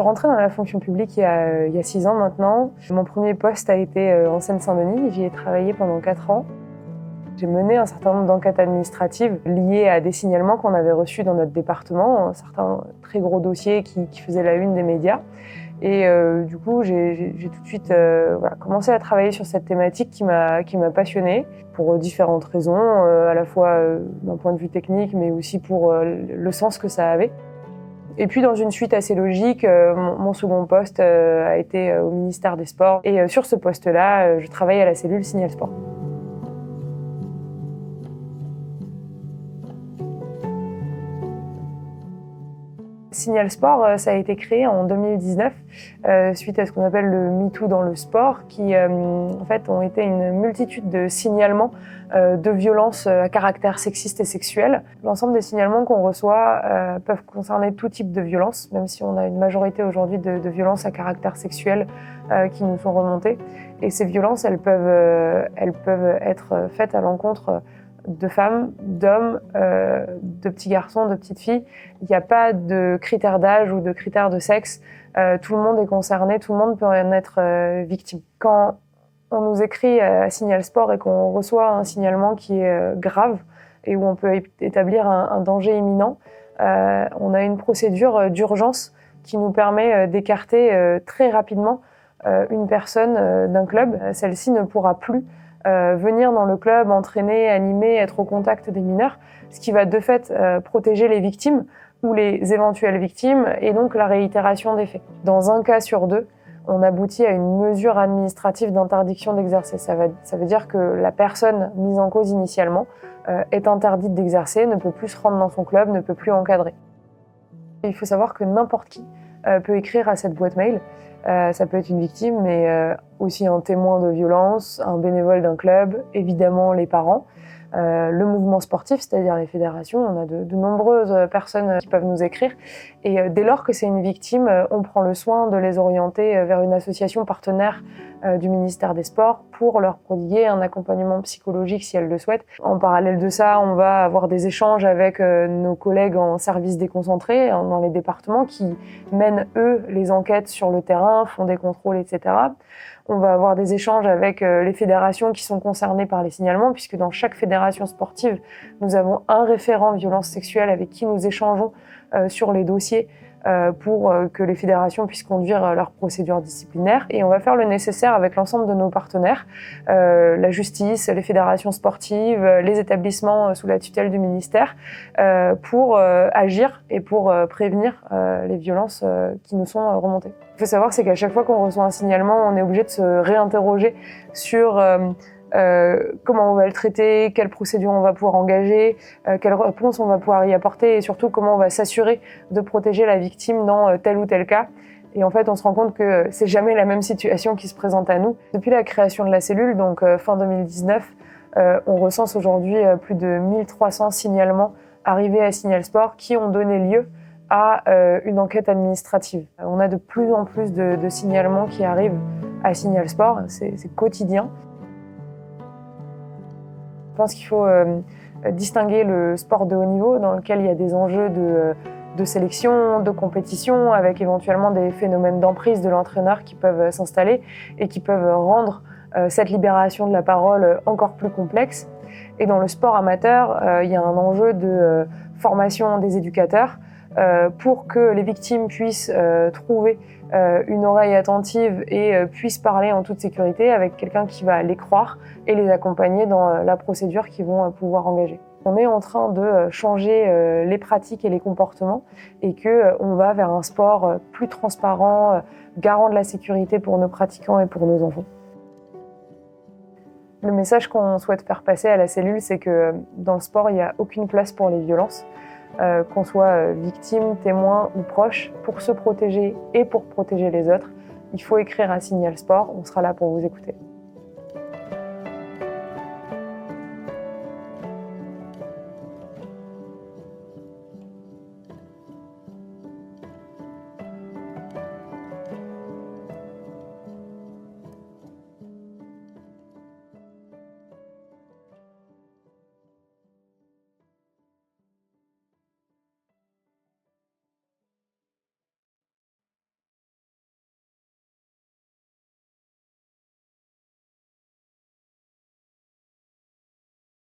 suis rentrée dans la fonction publique il y a 6 ans maintenant. Mon premier poste a été en Seine-Saint-Denis. J'y ai travaillé pendant 4 ans. J'ai mené un certain nombre d'enquêtes administratives liées à des signalements qu'on avait reçus dans notre département, un certain très gros dossier qui faisait la une des médias. Et du coup, j'ai tout de suite commencé à travailler sur cette thématique qui m'a passionnée pour différentes raisons, à la fois d'un point de vue technique, mais aussi pour le sens que ça avait. Et puis, dans une suite assez logique, mon second poste a été au ministère des Sports. Et sur ce poste-là, je travaille à la cellule Signal Sport. Signal Sport, ça a été créé en 2019 suite à ce qu'on appelle le MeToo dans le sport, qui en fait ont été une multitude de signalements de violences à caractère sexiste et sexuel. L'ensemble des signalements qu'on reçoit peuvent concerner tout type de violences, même si on a une majorité aujourd'hui de violences à caractère sexuel qui nous sont remontées. Et ces violences, elles peuvent être faites à l'encontre de femmes, d'hommes, de petits garçons, de petites filles. Il n'y a pas de critères d'âge ou de critères de sexe. Tout le monde est concerné, tout le monde peut en être victime. Quand on nous écrit à Signal Sport et qu'on reçoit un signalement qui est grave et où on peut établir un danger imminent, on a une procédure d'urgence qui nous permet d'écarter très rapidement une personne d'un club. Celle-ci ne pourra plus venir dans le club, entraîner, animer, être au contact des mineurs, ce qui va de fait protéger les victimes ou les éventuelles victimes et donc la réitération des faits. Dans un cas sur deux, on aboutit à une mesure administrative d'interdiction d'exercer. Ça veut dire que la personne mise en cause initialement est interdite d'exercer, ne peut plus se rendre dans son club, ne peut plus encadrer. Il faut savoir que n'importe qui peut écrire à cette boîte mail. Ça peut être une victime, mais aussi un témoin de violence, un bénévole d'un club, évidemment les parents, le mouvement sportif, c'est-à-dire les fédérations. On a de nombreuses personnes qui peuvent nous écrire. Et dès lors que c'est une victime, on prend le soin de les orienter vers une association partenaire du ministère des Sports pour leur prodiguer un accompagnement psychologique si elles le souhaitent. En parallèle de ça, on va avoir des échanges avec nos collègues en service déconcentré dans les départements qui mènent, eux, les enquêtes sur le terrain, font des contrôles, etc. On va avoir des échanges avec les fédérations qui sont concernées par les signalements, puisque dans chaque fédération sportive, nous avons un référent violence sexuelle avec qui nous échangeons sur les dossiers pour que les fédérations puissent conduire leurs procédures disciplinaires. Et on va faire le nécessaire avec l'ensemble de nos partenaires, la justice, les fédérations sportives, les établissements sous la tutelle du ministère, pour agir et pour prévenir les violences qui nous sont remontées. Il faut savoir, c'est qu'à chaque fois qu'on reçoit un signalement, on est obligé de se réinterroger sur comment on va le traiter, quelle procédure on va pouvoir engager, quelle réponse on va pouvoir y apporter et surtout comment on va s'assurer de protéger la victime dans tel ou tel cas. Et en fait, on se rend compte que c'est jamais la même situation qui se présente à nous. Depuis la création de la cellule, donc fin 2019, on recense aujourd'hui plus de 1300 signalements arrivés à Signal Sport qui ont donné lieu à une enquête administrative. On a de plus en plus de signalements qui arrivent à Signal Sport, c'est quotidien. Je pense qu'il faut distinguer le sport de haut niveau dans lequel il y a des enjeux de sélection, de compétition, avec éventuellement des phénomènes d'emprise de l'entraîneur qui peuvent s'installer et qui peuvent rendre cette libération de la parole encore plus complexe. Et dans le sport amateur, il y a un enjeu de formation des éducateurs pour que les victimes puissent trouver une oreille attentive et puissent parler en toute sécurité avec quelqu'un qui va les croire et les accompagner dans la procédure qu'ils vont pouvoir engager. On est en train de changer les pratiques et les comportements et qu'on va vers un sport plus transparent, garant de la sécurité pour nos pratiquants et pour nos enfants. Le message qu'on souhaite faire passer à la cellule, c'est que dans le sport, il n'y a aucune place pour les violences. Qu'on soit victime, témoin ou proche, pour se protéger et pour protéger les autres, il faut écrire à Signal Sport, on sera là pour vous écouter.